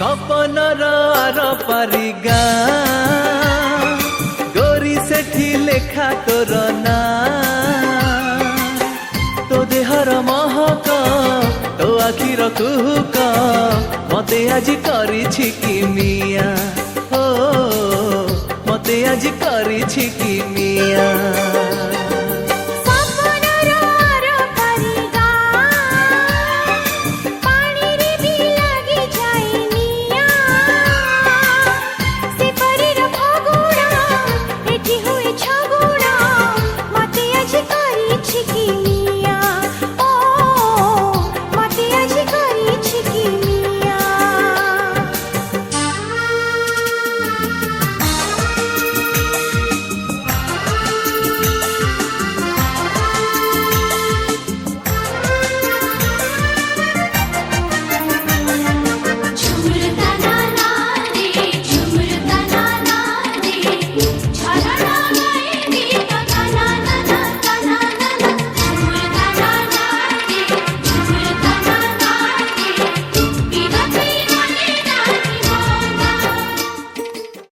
सपनर are पारी गाँ गोरी सेठी लेखा तोर ना तो देहर महक तो आखिर कुहुक मते आज करिछि कि मिया हो मते आज करिछि कि मिया।